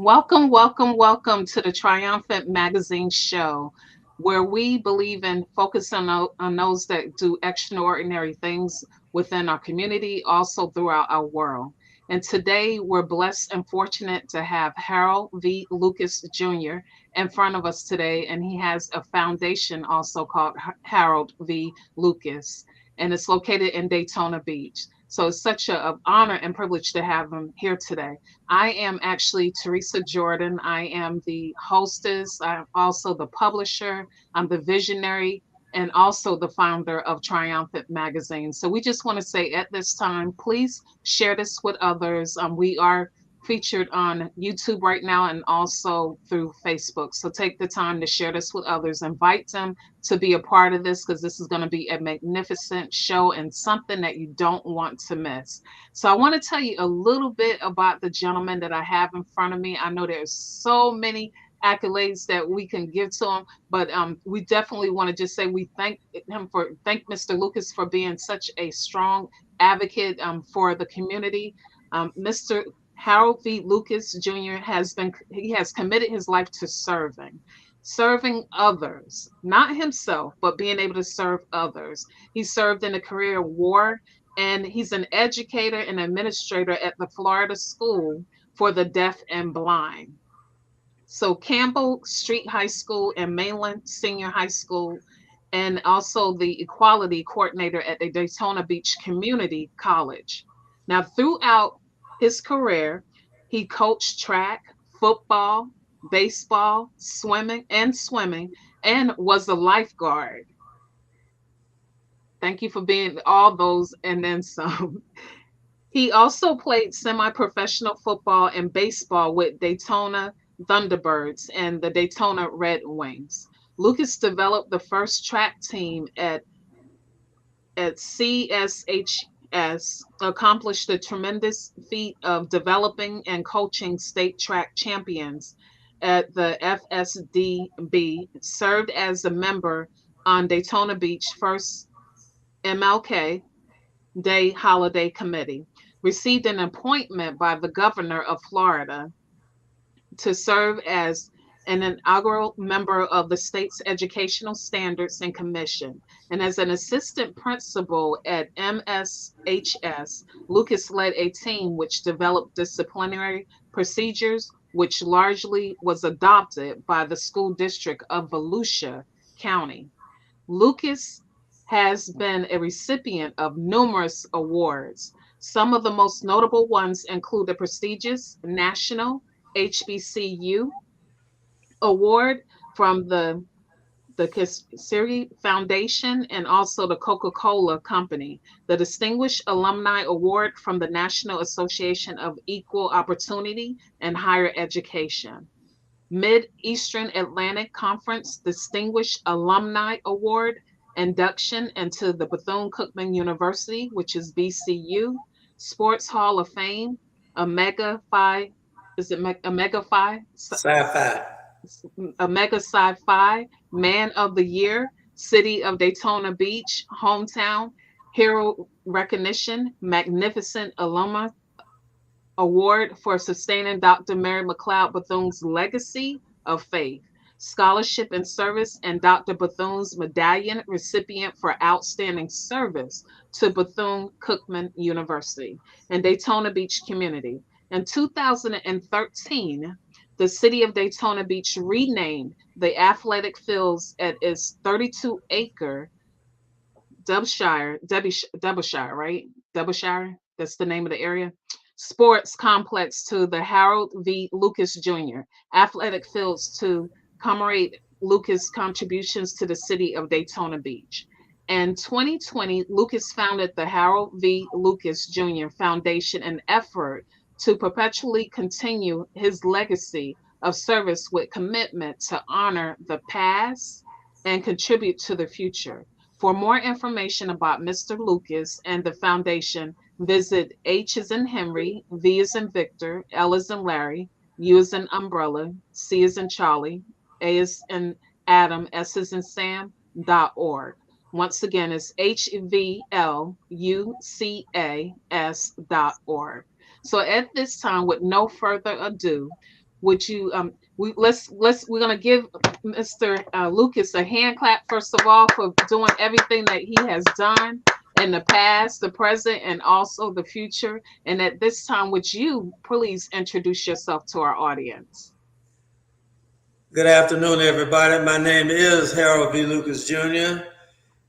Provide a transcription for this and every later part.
Welcome, welcome, welcome to the Triumphant Magazine show, where we believe in focusing on those that do extraordinary things within our community, also throughout our world. And today we're blessed and fortunate to have Harold V. Lucas Jr. in front of us today. And he has a foundation also called Harold V. Lucas, and it's located in Daytona Beach. So it's such a honor and privilege to have him here today. I am actually Teresa Jordan. I am the hostess. I'm also the publisher. I'm the visionary and also the founder of Triumphant Magazine. So we just want to say at this time, please share this with others. We are featured on YouTube right now and also through Facebook. So take the time to share this with others. Invite them to be a part of this because this is going to be a magnificent show and something that you don't want to miss. So I want to tell you a little bit about the gentleman that I have in front of me. I know there's so many accolades that we can give to him, but we definitely want to just say we thank Mr. Lucas for being such a strong advocate for the community. Mr. Harold V. Lucas Jr. has committed his life to serving others, not himself, but being able to serve others. He served in the career war, and he's an educator and administrator at the Florida School for the Deaf and Blind. So Campbell Street High School and Mainland Senior High School, and also the equality coordinator at the Daytona Beach Community College. Now, throughout his career, he coached track, football, baseball, swimming, and was a lifeguard. Thank you for being all those and then some. He also played semi professional football and baseball with Daytona Thunderbirds and the Daytona Red Wings. Lucas developed the first track team at CSHS, accomplished the tremendous feat of developing and coaching state track champions at the FSDB, served as a member on Daytona Beach first MLK Day Holiday Committee, received an appointment by the governor of Florida to serve as an inaugural member of the state's Educational Standards and Commission. And as an assistant principal at MSHS, Lucas led a team which developed disciplinary procedures, which largely was adopted by the school district of Volusia County. Lucas has been a recipient of numerous awards. Some of the most notable ones include the prestigious National HBCU Award from the Kisiri Foundation and also the Coca-Cola Company, the Distinguished Alumni Award from the National Association of Equal Opportunity and Higher Education, Mid-Eastern Atlantic Conference Distinguished Alumni Award, induction into the Bethune-Cookman University, which is BCU, Sports Hall of Fame, Omega Phi, is it Omega Phi? Sci-fi. Omega Psi Phi, Man of the Year, City of Daytona Beach, Hometown, Hero Recognition, Magnificent Alumna Award for sustaining Dr. Mary McLeod Bethune's legacy of faith, scholarship and service, and Dr. Bethune's medallion recipient for outstanding service to Bethune-Cookman University and Daytona Beach community. In 2013, the city of Daytona Beach renamed the athletic fields at its 32-acre Derbyshire, right? Derbyshire, that's the name of the area. Sports complex to the Harold V. Lucas Jr. Athletic fields to commemorate Lucas' contributions to the city of Daytona Beach. In 2020, Lucas founded the Harold V. Lucas Jr. Foundation, an effort to perpetually continue his legacy of service with commitment to honor the past and contribute to the future. For more information about Mr. Lucas and the foundation, visit H is in Henry, V is in Victor, L is in Larry, U is in Umbrella, C is in Charlie, A is in Adam, S is in Sam.org. Once again, it's HVLUCAS.org. So at this time, with no further ado, would you we're gonna give Mr. Lucas a hand clap first of all for doing everything that he has done in the past, the present, and also the future. And at this time, would you please introduce yourself to our audience? Good afternoon, everybody. My name is Harold V Lucus Jr.,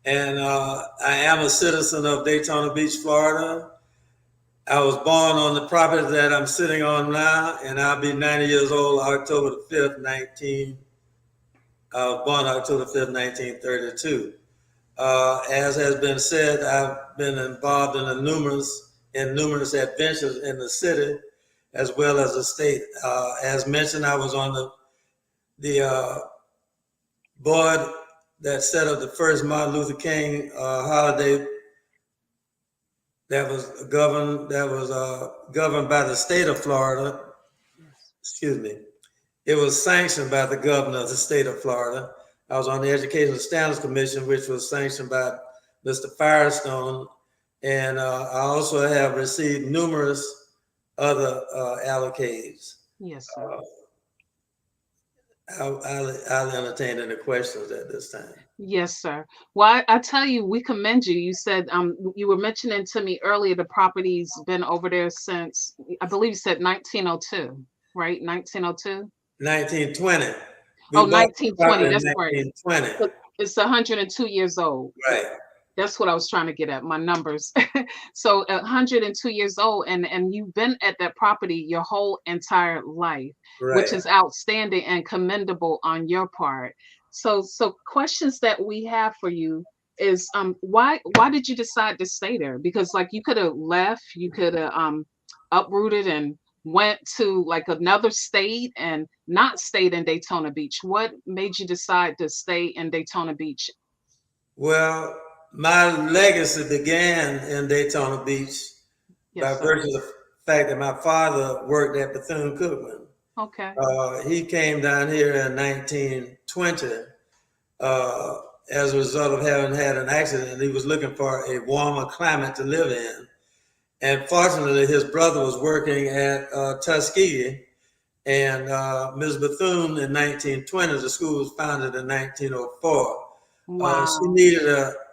and I am a citizen of Daytona Beach, Florida. I was born on the property that I'm sitting on now, and I'll be 90 years old October the 5th, 19. I was born October 5th, 1932. As has been said, I've been involved in numerous adventures in the city as well as the state. As mentioned, I was on the board that set up the first Martin Luther King holiday that was governed by the state of Florida. Excuse me. It was sanctioned by the governor of the state of Florida. I was on the Educational Standards Commission, which was sanctioned by Mr. Firestone, and I also have received numerous other allocates. Yes, sir. I'll entertain any questions at this time. Yes, sir. Well, I tell you, we commend you. You said you were mentioning to me earlier the property's been over there since I believe you said 1902, right? 1902? 1920. Oh, 1920. That's right. 1920. It's 102 years old. Right. That's what I was trying to get at, my numbers. So 102 years old, and you've been at that property your whole entire life, Right. which is outstanding and commendable on your part. So questions that we have for you is why did you decide to stay there? Because like you could have left, you could have uprooted and went to like another state and not stayed in Daytona Beach. What made you decide to stay in Daytona Beach? Well, my legacy began in Daytona Beach by virtue of the fact that my father worked at Bethune-Cookman. Okay. He came down here in 1920 as a result of having had an accident. He was looking for a warmer climate to live in. And fortunately, his brother was working at Tuskegee, and Ms. Bethune in 1920, the school was founded in 1904. Wow.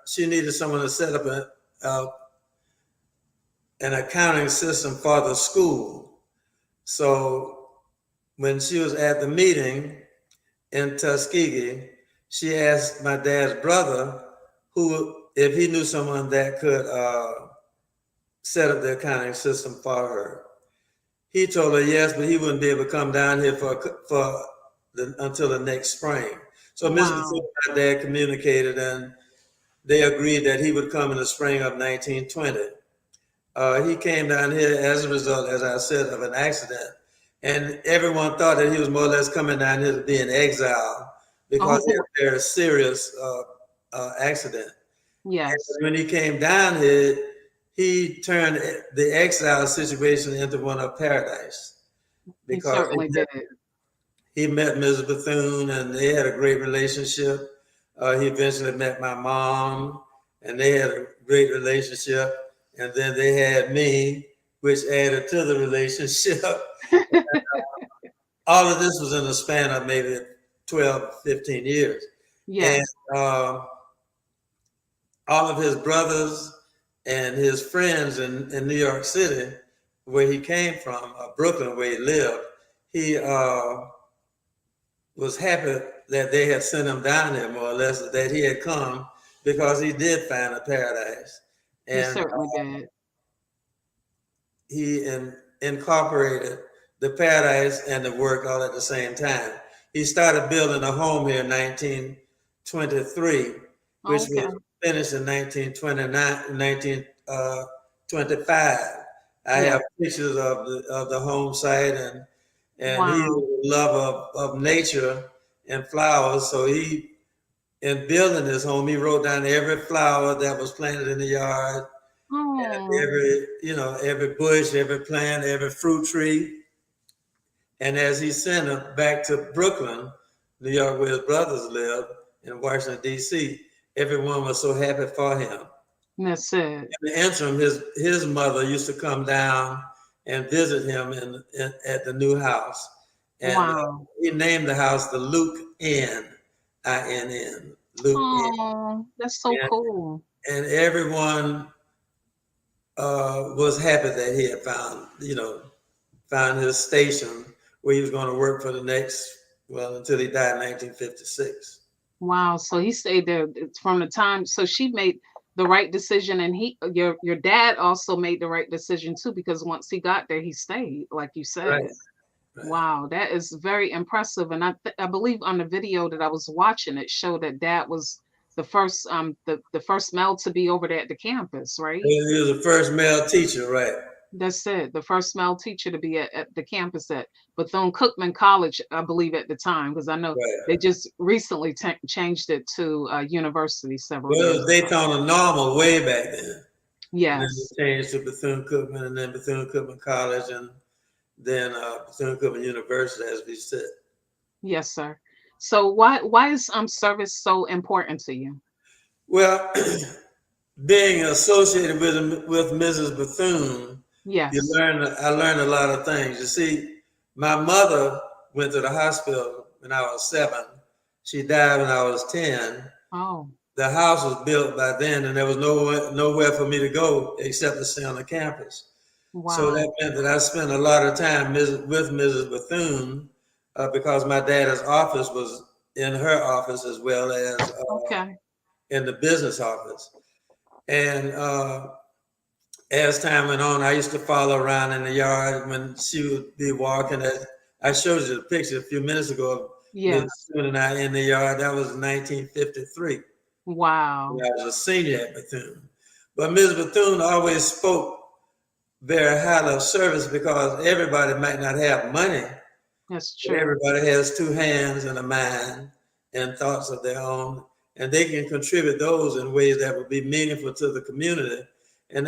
She needed someone to set up an accounting system for the school. So when she was at the meeting in Tuskegee, she asked my dad's brother if he knew someone that could set up the accounting system for her. He told her yes, but he wouldn't be able to come down here until the next spring. So Ms. Bethune and my dad communicated, and they agreed that he would come in the spring of 1920. He came down here as a result, as I said, of an accident. And everyone thought that he was more or less coming down here to be in exile because he had a very serious accident. Yes. And when he came down here, he turned the exile situation into one of paradise. Because he certainly did. He met Ms. Bethune, and they had a great relationship. He eventually met my mom, and they had a great relationship. And then they had me, which added to the relationship. And, all of this was in the span of maybe 12, 15 years. Yes. And all of his brothers and his friends in New York City, where he came from, Brooklyn, where he lived, he was happy that they had sent him down there, more or less, that he had come, because he did find a paradise. And he certainly did. He incorporated the paradise and the work all at the same time. He started building a home here in 1923, which was finished in 1925. I have pictures of the home site, and he was a lover of nature and flowers. So in building this home, he wrote down every flower that was planted in the yard, and every bush, every plant, every fruit tree. And as he sent them back to Brooklyn, New York, where his brothers lived, in Washington, D.C., everyone was so happy for him. That's it. In the interim, his mother used to come down and visit him at the new house. and Wow. he named the house the Luke Inn, INN, Luke Inn, Oh, that's so and, cool. and everyone was happy that he had found his station where he was going to work for the next, well, until he died in 1956. Wow. So he stayed there from the time. So she made the right decision, and your dad also made the right decision too, because once he got there, he stayed, like you Right, said. right. Wow, that is very impressive. And I believe on the video that I was watching, it showed that dad was the first male to be over there at the campus, right? He was the first male teacher, right? That's it. The first male teacher to be at the campus at Bethune-Cookman College, I believe, at the time, because I know Right. they just recently changed it to university several Well, it years was ago. Daytona Normal way back then. And then Yes. it changed to Bethune-Cookman and then Bethune-Cookman College and then Bethune-Cookman University, as we said. Yes, sir. So why is service so important to you? Well, being associated with Mrs. Bethune, Yes. I learned a lot of things. You see, my mother went to the hospital when I was 7. She died when I was 10. Oh, The house was built by then, and there was nowhere for me to go except to stay on the campus. So wow. that meant that I spent a lot of time with Mrs. Bethune because my dad's office was in her office as well as Okay. in the business office. And as time went on, I used to follow around in the yard when she would be walking. I showed you the picture a few minutes ago of Ms. Yes. Bethune and I in the yard. That was 1953. When Wow. I was a senior at Bethune. But Ms. Bethune always spoke very highly of service because everybody might not have money, That's but true. everybody has two hands and a mind and thoughts of their own, and they can contribute those in ways that would be meaningful to the community. And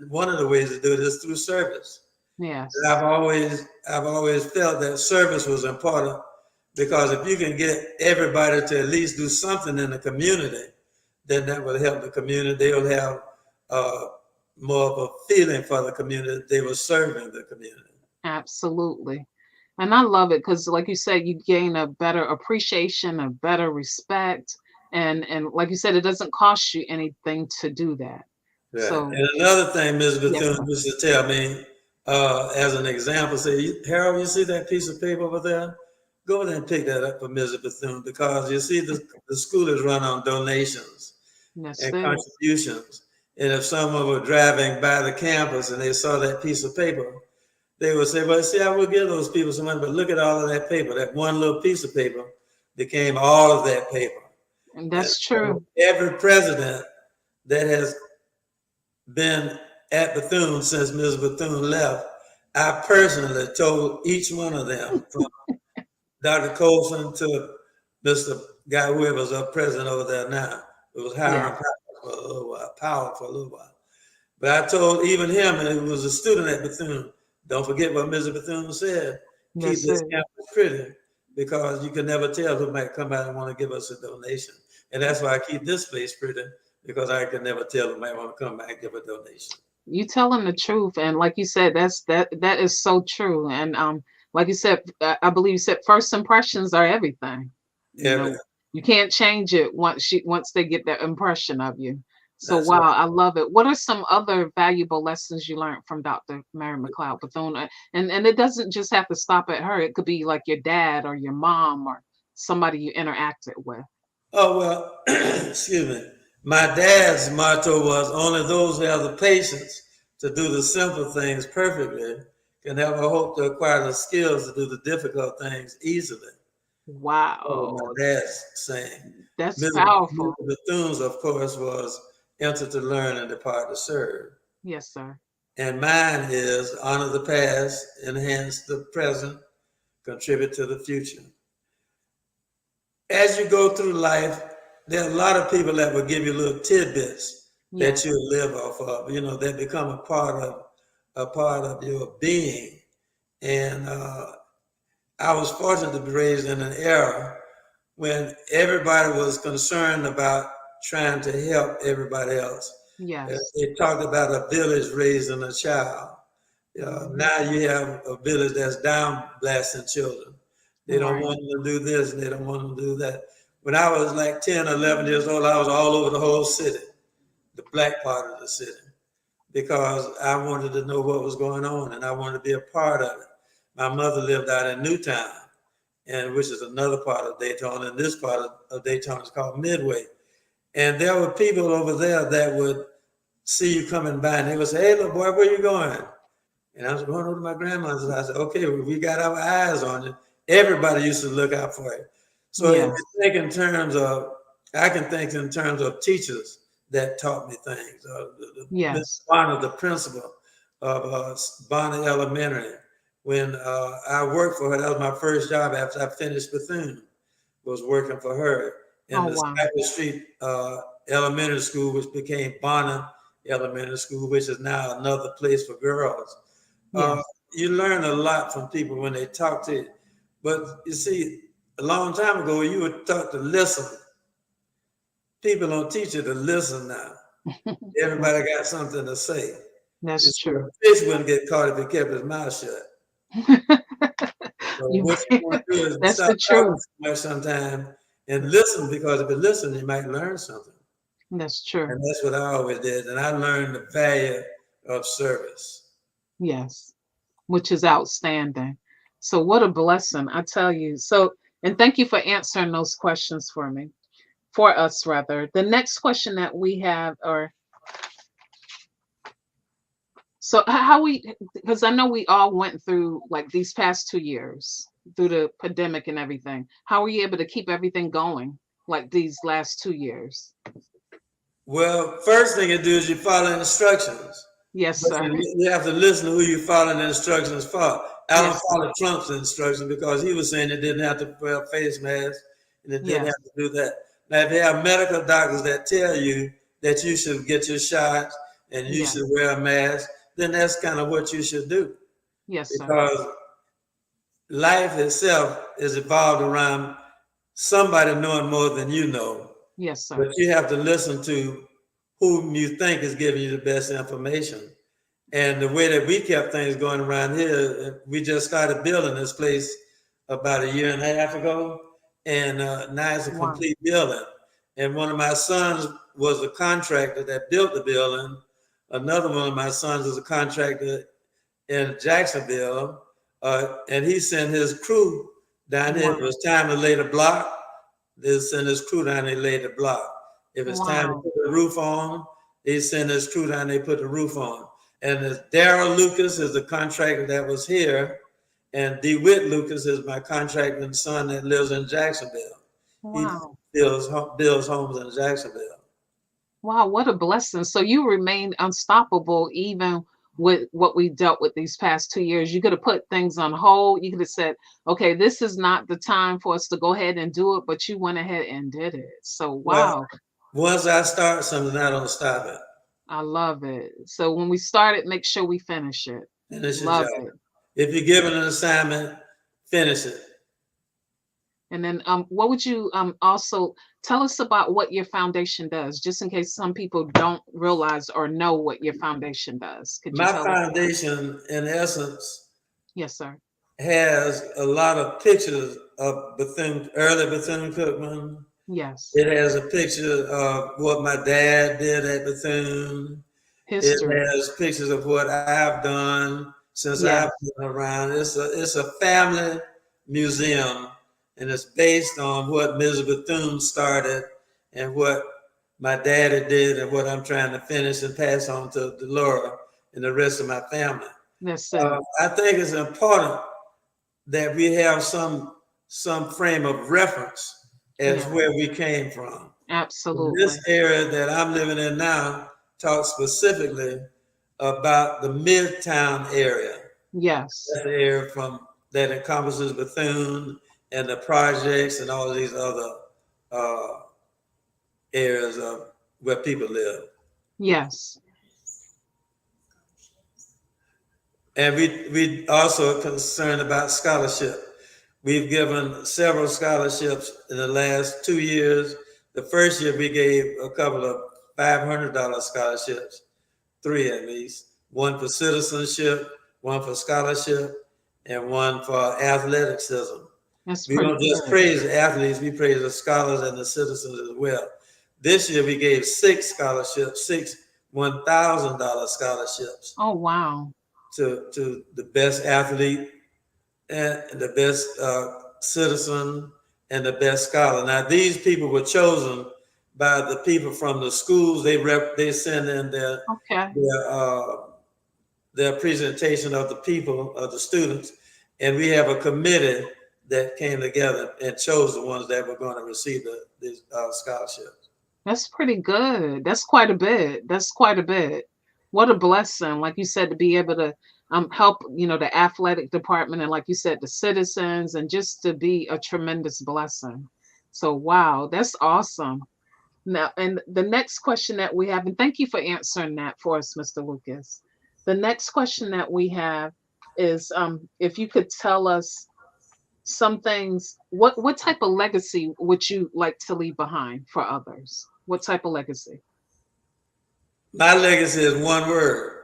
one of the ways to do it is through service. And Yes. I've always felt that service was important because if you can get everybody to at least do something in the community, then that will help the community. They will have uh, more of a feeling for the community. They were serving the community. Absolutely. And I love it because, like you said, you gain a better appreciation, a better respect, and like you said, it doesn't cost you anything to do that. Right. So And another thing Ms. yes, Bethune sir. used to tell me, as an example, say, Harold, you see that piece of paper over there? Go over there and pick that up for Ms. Bethune because you see the school is run on donations That's and it. contributions. And if someone were driving by the campus and they saw that piece of paper, they would say, well, see, I will give those people some money, but look at all of that paper. That one little piece of paper became all of that paper. And And that's so true. every president that has been at Bethune since Ms. Bethune left, I personally told each one of them, from Dr. Colson to Mr. Guy Whoever's up president over there now, it was Yes. Hiram Powell for a little while. But I told even him, and he was a student at Bethune, don't forget what Mr. Bethune said. Keep That's this it. campus pretty because you can never tell who might come out and want to give us a donation. And that's why I keep this place pretty because I can never tell who might want to come back and give a donation. You telling the truth, and like you said, that is so true. And like you said, I believe you said first impressions are everything. You know, Everything. you can't change it once they get that impression of you. So That's wow, right. I love it. What are some other valuable lessons you learned from Dr. Mary McLeod Bethune? And it doesn't just have to stop at her. It could be like your dad or your mom or somebody you interacted with. Oh, well, excuse me. My dad's motto was only those who have the patience to do the simple things perfectly can have a hope to acquire the skills to do the difficult things easily. That was Wow, my dad's saying. that's Mrs. powerful. Bethune's, of course, was enter to learn and depart to serve. Yes, sir. And mine is honor the past, enhance the present, contribute to the future. As you go through life, there are a lot of people that will give you little tidbits that Yes. you live off of, that become a part of your being. And I was fortunate to be raised in an era when everybody was concerned about trying to help everybody else. Yes. They talked about a village raising a child. Now you have a village that's down blasting children. They don't Right. want them to do this and they don't want them to do that. When I was like 10, 11 years old, I was all over the whole city, the black part of the city, because I wanted to know what was going on and I wanted to be a part of it. My mother lived out in Newtown, and which is another part of Daytona, and this part of Daytona is called Midway. And there were people over there that would see you coming by and they would say, "Hey, little boy, where you going?" And I was going over to my grandmother's house. I said, "Okay, well, we got our eyes on you." Everybody used to look out for you. So if Yes. you think in terms of, I can think in terms of teachers that taught me things. Miss Yes. Bonner, the principal of Bonner Elementary, when I worked for her, that was my first job after I finished Bethune, was working for her in Oh, the wow. Cypress Street Elementary School, which became Bonner Elementary School, which is now another place for girls. Uh, Yes. you learn a lot from people when they talk to you. But you see, a long time ago, you were taught to listen. People don't teach you to listen now. That- Everybody got something to say. That's It's, a true. fish wouldn't get caught if he kept his mouth shut. So You, what you want to do is that's stop the talking truth. so much sometime and listen, because if you listen, you might learn something. That's true. And that's what I always did. And I learned the value of service. Yes. Which is outstanding. So what a blessing, I tell you. So, and thank you for answering those questions for me, for us rather. The next question that we have are, so how we, because I know we all went through like these past 2 years through the pandemic and everything. How were you able to keep everything going like these last 2 years? Well, first thing you do is you follow instructions. Yes, But sir. you have to listen to who you follow the instructions for. I don't Yes, sir. follow Trump's instructions because he was saying it didn't have to wear a face mask and it didn't Yes. have to do that. Now, if you have medical doctors that tell you that you should get your shots and you Yes. should wear a mask, then that's kind of what you should do, Yes, sir. because life itself is evolved around somebody knowing more than you know. Yes, But sir. you have to listen to whom you think is giving you the best information. And the way that we kept things going around here, we just started building this place about a year and a half ago, and now it's a Wow. complete building. And one of my sons was a contractor that built the building. Another one of my sons is a contractor in Jacksonville, and he sent his crew down here. If it Wow. was time to lay the block, they send his crew down, they lay the block. If it's time to Wow. put the roof on, they send his crew down, they put the roof on. And Daryl Lucas is the contractor that was here, and DeWitt Lucas is my contracting son that lives in Jacksonville. He Wow. builds homes in Jacksonville. Wow, what a blessing. So you remained unstoppable even with what we dealt with these past 2 years. You could have put things on hold. You could have said, okay, this is not the time for us to go ahead and do it, but you went ahead and did it. So, Well, wow, once I start something, I don't stop it. I love it. So when we start it, make sure we finish it. And it's your Love job. it. If you're given an assignment, finish it. And then what would you also tell us about what your foundation does, just in case some people don't realize or know what your foundation does? Could you My tell us about? foundation, in essence, Yes, sir. has a lot of pictures of Bethune, early Bethune Cookman. Yes. It has a picture of what my dad did at Bethune. It History. has pictures of what I've done since I've Yes. been around. It's a family museum, and it's based on what Ms. Bethune started and what my daddy did and what I'm trying to finish and pass on to Delora and the rest of my family. That's it. I think it's important that we have some frame of reference as Yeah, where we came from. This absolutely. area that I'm living in now talks specifically about the Midtown area. Yes. That's the area from that encompasses Bethune and the projects and all of these other uh, areas of where people live. Yes. And we also are concerned about scholarship. We've given several scholarships in the last 2 years. The first year we gave a couple of $500 scholarships, three at least, one for citizenship, one for scholarship, and one for athleticism. That's We pretty don't just good. praise the athletes, we praise the scholars and the citizens as well. This year we gave 6 scholarships, six $1,000 scholarships Oh, wow. to the best athlete and the best citizen and the best scholar. Now these people were chosen by the people from the schools. They send in Okay. their uh, their presentation of the people of the students, and we have a committee that came together and chose the ones that were going to receive the scholarships. That's pretty good. That's quite a bit. That's quite a bit. What a blessing, like you said, to be able to help, the athletic department and like you said, the citizens, and just to be a tremendous blessing. So wow, that's awesome. Now, and the next question that we have, and thank you for answering that for us, Mr. Lucas. The next question that we have is if you could tell us some things, what type of legacy would you like to leave behind for others? What type of legacy? My legacy is one word: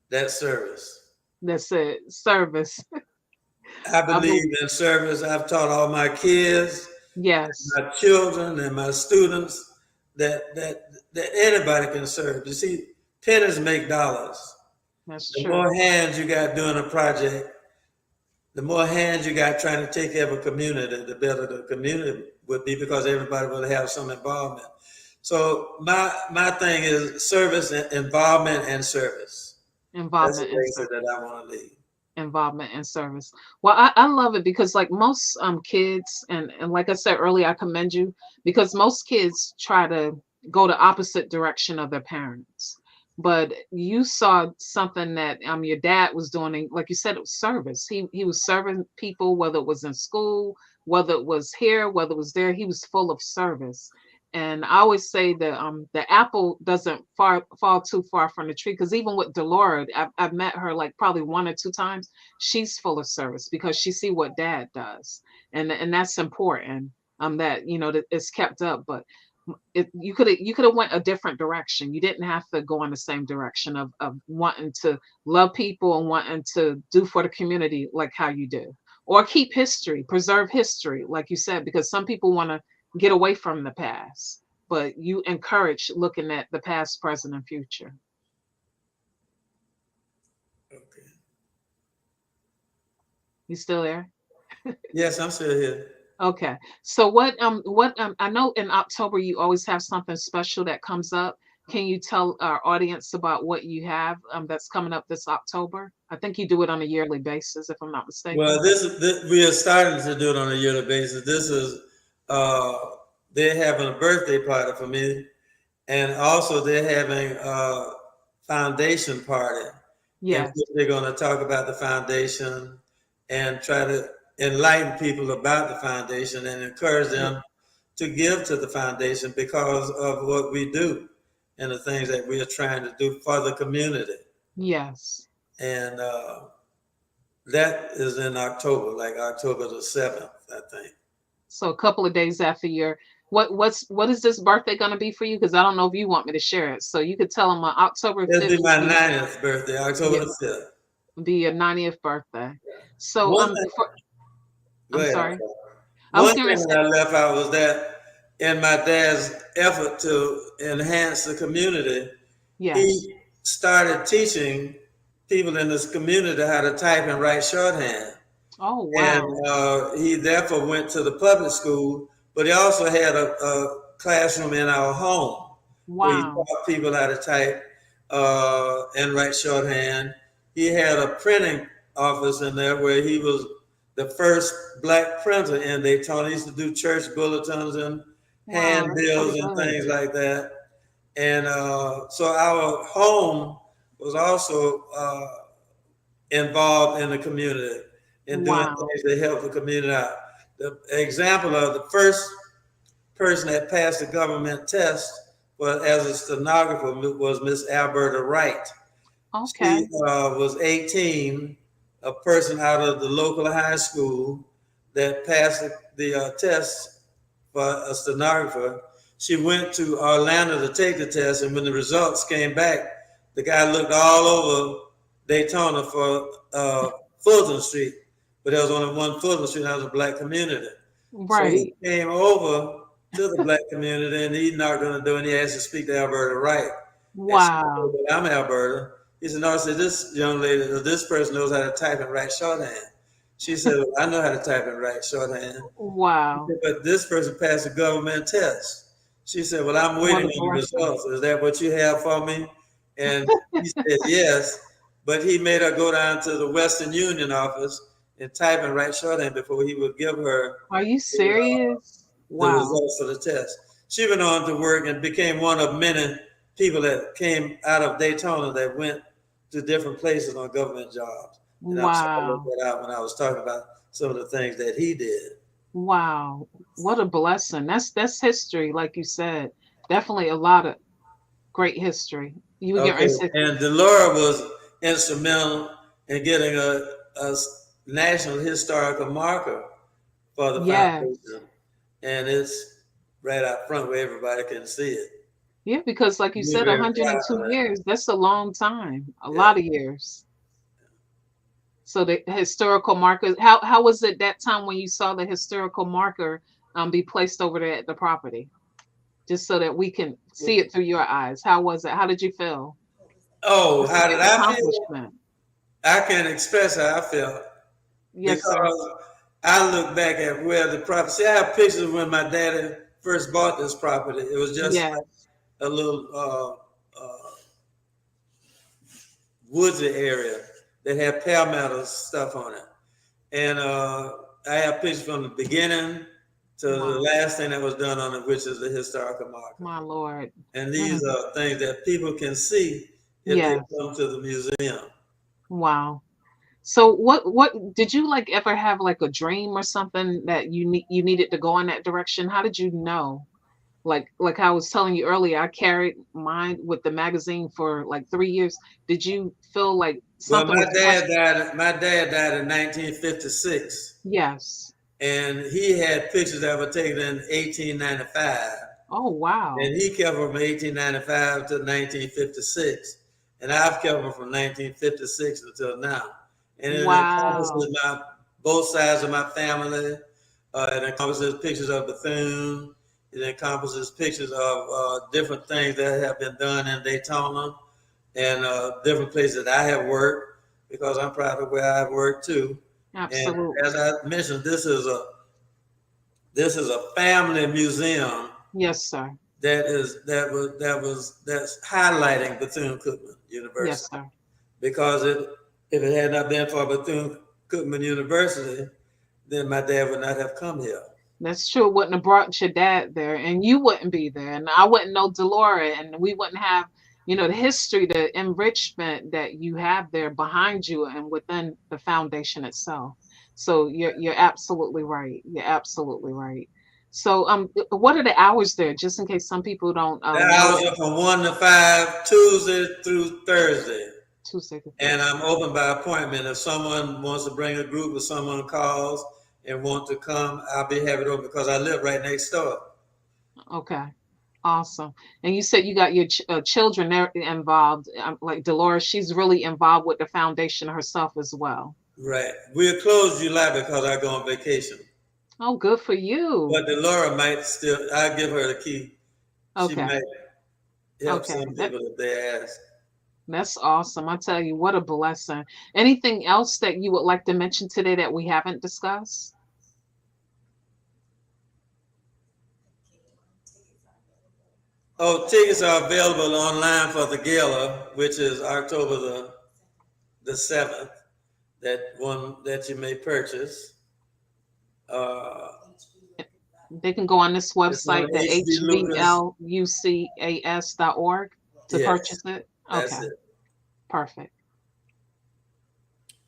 that's service. That's it, service. I I believe believe, in service. I've taught all my kids, yes, my children, and my students that anybody can serve. You see, pennies make dollars. that's The true. more hands you got doing a project, the more hands you got trying to take care of a community, the better the community would be because everybody will have some involvement. So my thing is service and involvement and service. That's the Involvement and legacy service. that I want to leave. Involvement and service. Well, I love it because like most kids, and like I said earlier, I commend you because most kids try to go the opposite direction of their parents. But you saw something that your dad was doing, and like you said, it was service. He was serving people, whether it was in school, whether it was here, whether it was there, he was full of service. And I always say that the apple doesn't fall too far from the tree because even with Delora, I've met her like probably one or two times. She's full of service because she see what dad does, and that's important. That that it's kept up, but you could have went a different direction. You didn't have to go in the same direction of wanting to love people and wanting to do for the community like how you do, or keep history, preserve history, like you said, because some people want to get away from the past, but you encourage looking at the past, present, and future. Okay. You still there? Yes, I'm still here. Okay. So what I know in October you always have something special that comes up. Can you tell our audience about what you have that's coming up this October? I think you do it on a yearly basis, if I'm not Well, mistaken. we are starting to do it on a yearly basis. This is uh, they're having a birthday party for me, and also they're having a foundation party, in Yes. which they're going to talk about the foundation and try to enlighten people about the foundation and encourage Yeah. them to give to the foundation because of what we do and the things that we are trying to do for the community. Yes. And that is in October, like October the 7th, I think. So a couple of days after your what is this birthday going to be for you? Because I don't know if you want me to share it. So you could tell them on October It'll 5th be will my be 90th birthday, October yeah, the 5th. be your 90th birthday. So One thing, go I'm ahead. sorry. I was One going to thing say that I left out was that in my dad's effort to enhance the community, yes. he started teaching people in this community how to type and write shorthand. Oh And wow. he therefore went to the public school, but he also had a classroom in our home where he Wow. taught people how to type and write shorthand. He had a printing office in there where he was the first black printer in Daytona. He used to do church bulletins and Wow, that's pretty handbills and good. things like that. And so our home was also involved in the community and doing Wow. things to help the community out. The example of the first person that passed the government test as a stenographer was Miss Alberta Wright. She Okay. was 18, a person out of the local high school that passed the test for a stenographer. She went to Orlando to take the test, and when the results came back, the guy looked all over Daytona for Fulton Street, but there was only one Fulton Street, and that was a black community. So he Right. came over to the black community and he knocked on the door and he asked to speak to Alberta Wright. And she said, Wow. well, I'm Alberta. He said, no, I said, this young lady, this person knows how to type and write shorthand. She said, well, I know how to type and write shorthand. She Wow. said, but this person passed a government test. She said, well, I'm What waiting a on the blessing. results. Is that what you have for me? And he said, yes. But he made her go down to the Western Union office and type and write shorthand before he would give her Are you the, serious? the Wow. results of the test. She went on to work and became one of many people that came out of Daytona that went to different places on government jobs. And I'm sure I looked Wow. that out when I was talking about some of the things that he did. Wow. What a blessing. That's history, like you said. Definitely a lot of great history. You would get ready Okay, to say, and Delora was instrumental in getting a national historical marker for the yes. foundation, and it's right out front where everybody can see it. Yeah, because like you We're said, very proud 102 of that. years, that's a long time, a Yeah. lot of years. So the historical marker, how was it that time when you saw the historical marker be placed over there at the property? Just so that we can see it through your eyes. How was it? How did you feel? Oh, It's a how did big I feel? accomplishment. I can't express how I felt Yes, sir. because I look back at where the property. See, I have pictures when my daddy first bought this property. It was just Yes. a little woodsy area that had palmetto stuff on it. And I have pictures from the beginning to the Wow. last thing that was done on it, which is the historical marker. My Lord. And Mm. these are things that people can see if they Yes. come to the museum. Wow. So what did you like ever have like a dream or something that you needed to go in that direction? How did you know? Like I was telling you earlier, I carried mine with the magazine for like 3 years. Did you feel like Well, something was pressed? My dad died in 1956, Yes. and he had pictures that were taken in 1895. Oh wow. And he kept them from 1895 to 1956, and I've kept them from 1956 until now. And it Wow. encompasses both sides of my family. It encompasses pictures of Bethune. It encompasses pictures of different things that have been done in Daytona and different places that I have worked because I'm proud of where I've worked too. And as Absolutely. I mentioned, this is a family museum Yes, sir. that's highlighting Bethune Cookman Yes, University sir. because if it had not been for Bethune Cookman University, then my dad would not have come here. That's true. Wouldn't have brought your dad there, and you wouldn't be there, and I wouldn't know Delora, and we wouldn't have, the history, the enrichment that you have there behind you and within the foundation itself. So you're absolutely right. You're absolutely right. So what are the hours there? Just in case some people don't The know hours it. are from 1 to 5, Tuesday through Thursday, Tuesday to and Thursday. I'm open by appointment. If someone wants to bring a group or someone calls and want to come, I'll be happy to open because I live right next door. Okay. Awesome. And you said you got your children there involved. Like Dolores, she's really involved with the foundation herself as well. Right. We're closed July because I go on vacation. Oh, good for you. But Delora might still, I'll give her the key. She Okay. might help Okay. some people if they ask. That's awesome. I tell you, what a blessing. Anything else that you would like to mention today that we haven't discussed? Oh, tickets are available online for the gala, which is October the 7th, that one that you may purchase. Uh, They can go on this it's on website, the HB Lucas. hvlucas.org, to Yes, purchase it. that's Okay. it. Perfect.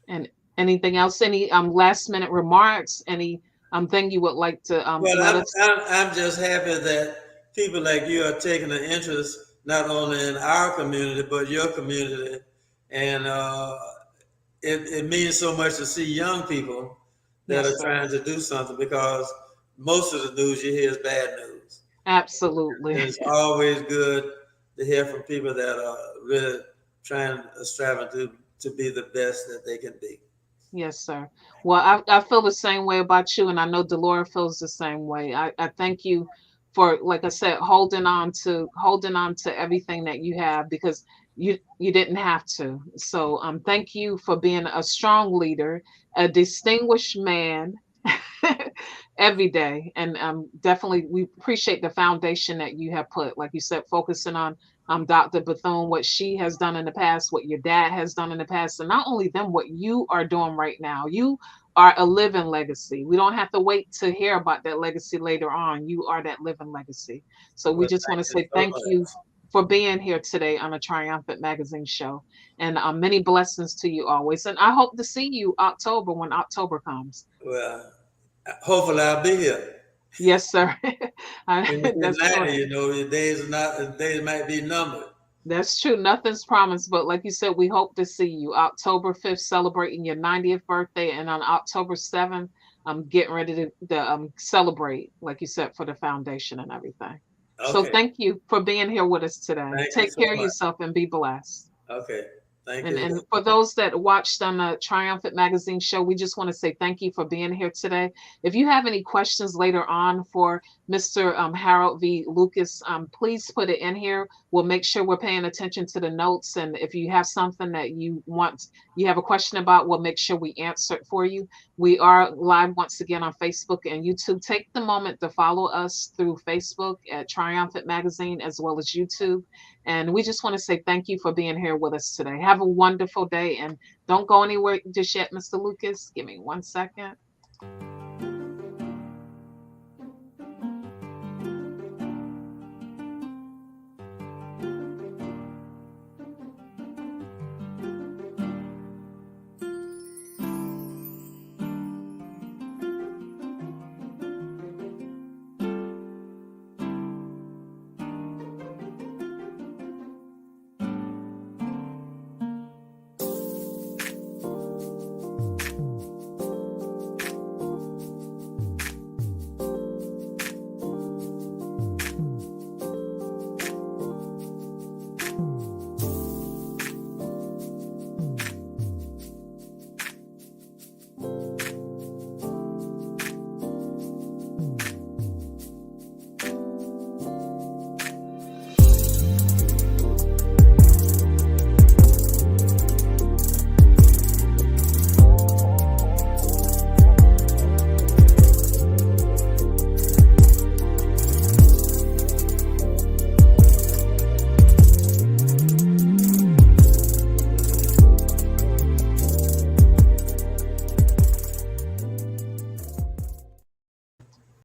And anything else? Any last minute remarks? Any thing you would like to Well, let I'm, us? I'm, I'm just happy that people like you are taking an interest not only in our community, but your community. And it means so much to see young people that Yes, are sir. trying to do something because most of the news you hear is bad news. Absolutely. And it's always good to hear from people that are really trying, striving to be the best that they can be. Yes, sir. Well, I feel the same way about you, and I know Delora feels the same way. I thank you for, like I said, holding on to everything that you have, because you didn't have to. So thank you for being a strong leader, a distinguished man every day. And definitely we appreciate the foundation that you have put, like you said, focusing on Dr. Bethune, what she has done in the past, what your dad has done in the past, and not only them, what you are doing right now. You are a living legacy. We don't have to wait to hear about that legacy later on. You are that living legacy. So we Well, just want thank to you say so thank you much. for being here today on a Triumphant Magazine show, and many blessings to you always. And I hope to see you October, when October comes. Well, hopefully I'll be here. Yes, sir. When you get That's 90, correct. your days are not, the days might be numbered. That's true. Nothing's promised, but like you said, we hope to see you October 5th, celebrating your 90th birthday, and on October 7th, I'm getting ready to celebrate, like you said, for the foundation and everything. So Okay. thank you for being here with us today. Thank you Take so care of much. yourself and be blessed. Okay. Thank And you. and for those that watched on the Triumphant Magazine show, we just want to say thank you for being here today. If you have any questions later on for Mr. Harold V. Lucas, please put it in here. We'll make sure we're paying attention to the notes. And if you have something that you have a question about, we'll make sure we answer it for you. We are live once again on Facebook and YouTube. Take the moment to follow us through Facebook at Triumphant Magazine, as well as YouTube. And we just want to say thank you for being here with us today. Have a wonderful day, and don't go anywhere just yet, Mr. Lucas. Give me 1 second.